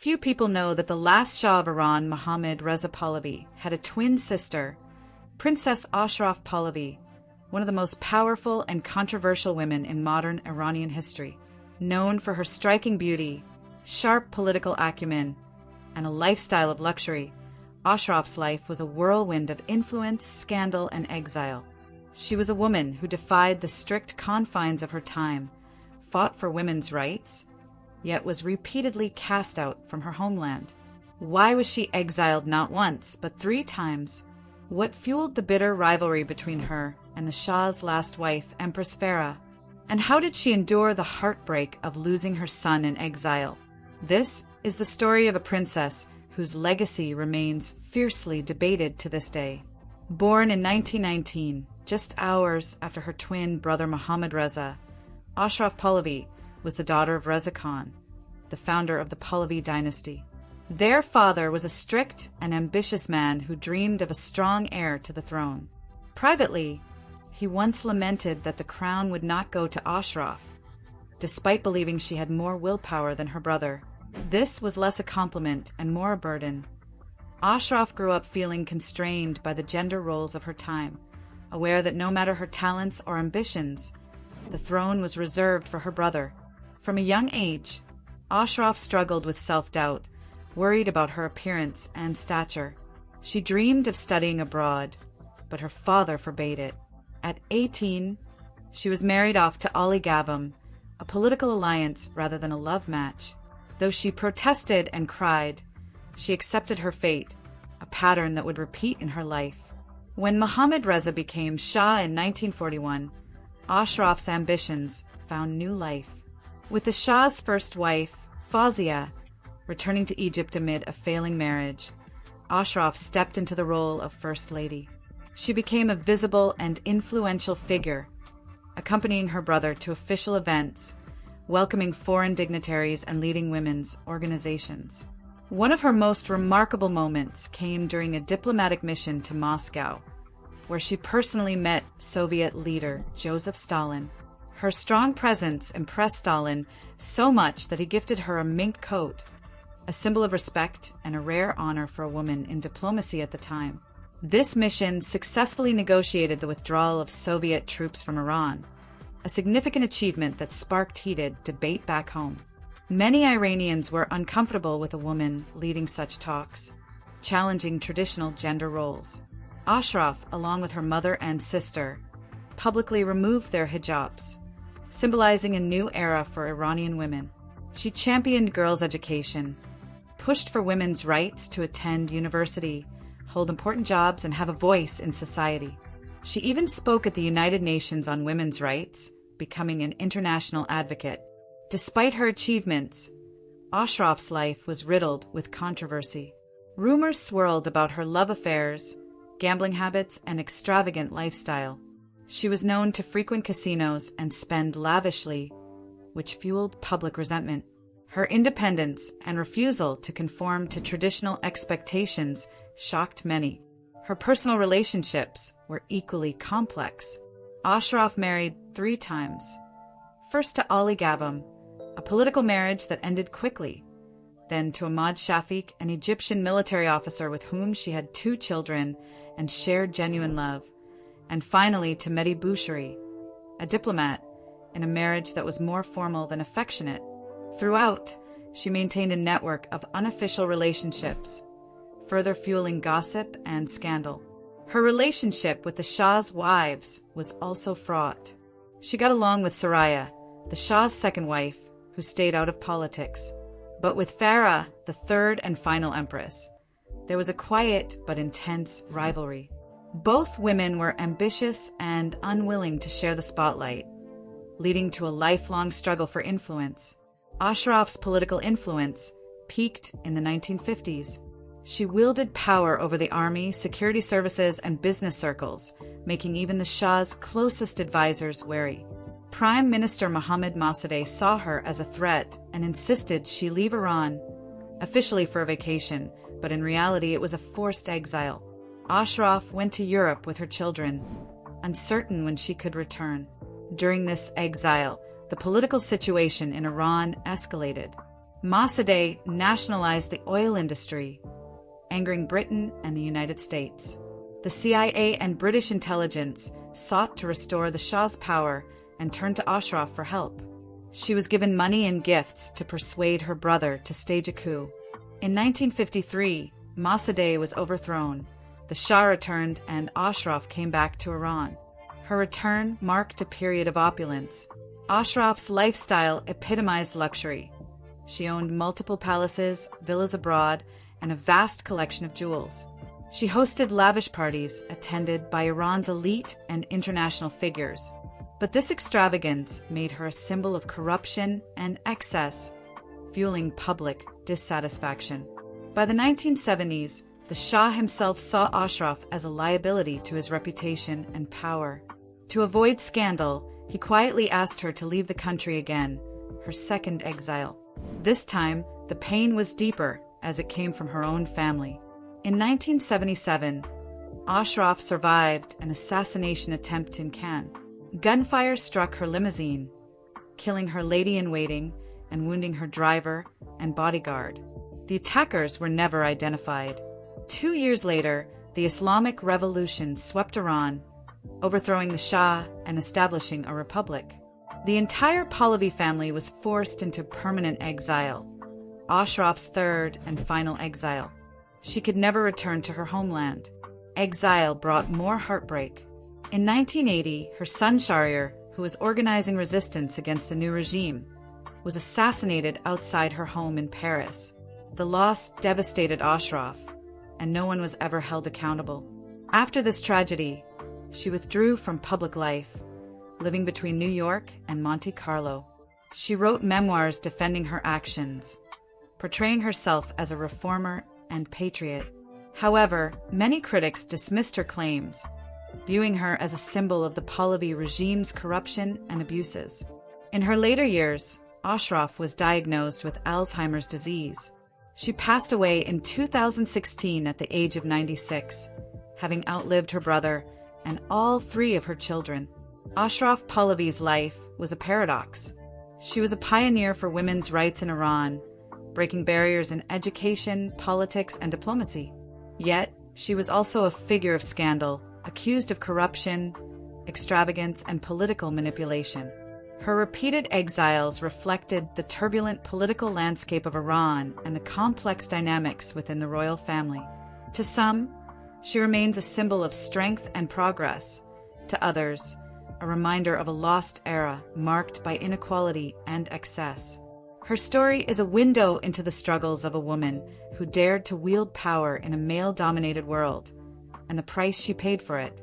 Few people know that the last Shah of Iran, Mohammad Reza Pahlavi, had a twin sister, Princess Ashraf Pahlavi, one of the most powerful and controversial women in modern Iranian history. Known for her striking beauty, sharp political acumen, and a lifestyle of luxury, Ashraf's life was a whirlwind of influence, scandal, and exile. She was a woman who defied the strict confines of her time, fought for women's rights, yet was repeatedly cast out from her homeland. Why was she exiled not once, but 3 times? What fueled the bitter rivalry between her and the Shah's last wife, Empress Farah? And how did she endure the heartbreak of losing her son in exile? This is the story of a princess whose legacy remains fiercely debated to this day. Born in 1919, just hours after her twin brother Mohammad Reza, Ashraf Pahlavi was the daughter of Reza Khan, the founder of the Pahlavi dynasty. Their father was a strict and ambitious man who dreamed of a strong heir to the throne. Privately, he once lamented that the crown would not go to Ashraf, despite believing she had more willpower than her brother. This was less a compliment and more a burden. Ashraf grew up feeling constrained by the gender roles of her time, aware that no matter her talents or ambitions, the throne was reserved for her brother. From a young age, Ashraf struggled with self-doubt, worried about her appearance and stature. She dreamed of studying abroad, but her father forbade it. At 18, she was married off to Ali Gabham, a political alliance rather than a love match. Though she protested and cried, she accepted her fate, a pattern that would repeat in her life. When Mohammad Reza became Shah in 1941, Ashraf's ambitions found new life. With the Shah's first wife, Fawzia, returning to Egypt amid a failing marriage, Ashraf stepped into the role of First Lady. She became a visible and influential figure, accompanying her brother to official events, welcoming foreign dignitaries and leading women's organizations. One of her most remarkable moments came during a diplomatic mission to Moscow, where she personally met Soviet leader Joseph Stalin. Her strong presence impressed Stalin so much that he gifted her a mink coat, a symbol of respect and a rare honor for a woman in diplomacy at the time. This mission successfully negotiated the withdrawal of Soviet troops from Iran, a significant achievement that sparked heated debate back home. Many Iranians were uncomfortable with a woman leading such talks, challenging traditional gender roles. Ashraf, along with her mother and sister, publicly removed their hijabs, symbolizing a new era for Iranian women. She championed girls' education, pushed for women's rights to attend university, hold important jobs, and have a voice in society. She even spoke at the United Nations on women's rights, becoming an international advocate. Despite her achievements, Ashraf's life was riddled with controversy. Rumors swirled about her love affairs, gambling habits, and extravagant lifestyle. She was known to frequent casinos and spend lavishly, which fueled public resentment. Her independence and refusal to conform to traditional expectations shocked many. Her personal relationships were equally complex. Ashraf married 3 times. First to Ali Gabham, a political marriage that ended quickly. Then to Ahmad Shafiq, an Egyptian military officer with whom she had 2 children and shared genuine love. And finally to Mehdi Boushari, a diplomat, in a marriage that was more formal than affectionate. Throughout, she maintained a network of unofficial relationships, further fueling gossip and scandal. Her relationship with the Shah's wives was also fraught. She got along with Soraya, the Shah's second wife, who stayed out of politics. But with Farah, the third and final empress, there was a quiet but intense rivalry. Both women were ambitious and unwilling to share the spotlight, leading to a lifelong struggle for influence. Ashraf's political influence peaked in the 1950s. She wielded power over the army, security services, and business circles, making even the Shah's closest advisors wary. Prime Minister Mohammad Mossadegh saw her as a threat and insisted she leave Iran, officially for a vacation, but in reality it was a forced exile. Ashraf went to Europe with her children, uncertain when she could return. During this exile, the political situation in Iran escalated. Mossadegh nationalized the oil industry, angering Britain and the United States. The CIA and British intelligence sought to restore the Shah's power and turned to Ashraf for help. She was given money and gifts to persuade her brother to stage a coup. In 1953, Mossadegh was overthrown. The Shah returned and Ashraf came back to Iran. Her return marked a period of opulence. Ashraf's lifestyle epitomized luxury. She owned multiple palaces, villas abroad, and a vast collection of jewels. She hosted lavish parties attended by Iran's elite and international figures. But this extravagance made her a symbol of corruption and excess, fueling public dissatisfaction. By the 1970s, the Shah himself saw Ashraf as a liability to his reputation and power. To avoid scandal, he quietly asked her to leave the country again, her second exile. This time, the pain was deeper as it came from her own family. In 1977, Ashraf survived an assassination attempt in Cannes. Gunfire struck her limousine, killing her lady-in-waiting and wounding her driver and bodyguard. The attackers were never identified. 2 years later, the Islamic Revolution swept Iran, overthrowing the Shah and establishing a republic. The entire Pahlavi family was forced into permanent exile, Ashraf's third and final exile. She could never return to her homeland. Exile brought more heartbreak. In 1980, her son Shahryar, who was organizing resistance against the new regime, was assassinated outside her home in Paris. The loss devastated Ashraf, and no one was ever held accountable. After this tragedy, she withdrew from public life, living between New York and Monte Carlo. She wrote memoirs defending her actions, portraying herself as a reformer and patriot. However, many critics dismissed her claims, viewing her as a symbol of the Pahlavi regime's corruption and abuses. In her later years, Ashraf was diagnosed with Alzheimer's disease. She passed away in 2016 at the age of 96, having outlived her brother and all 3 of her children. Ashraf Pahlavi's life was a paradox. She was a pioneer for women's rights in Iran, breaking barriers in education, politics, and diplomacy. Yet, she was also a figure of scandal, accused of corruption, extravagance, and political manipulation. Her repeated exiles reflected the turbulent political landscape of Iran and the complex dynamics within the royal family. To some, she remains a symbol of strength and progress. To others, a reminder of a lost era marked by inequality and excess. Her story is a window into the struggles of a woman who dared to wield power in a male-dominated world, and the price she paid for it.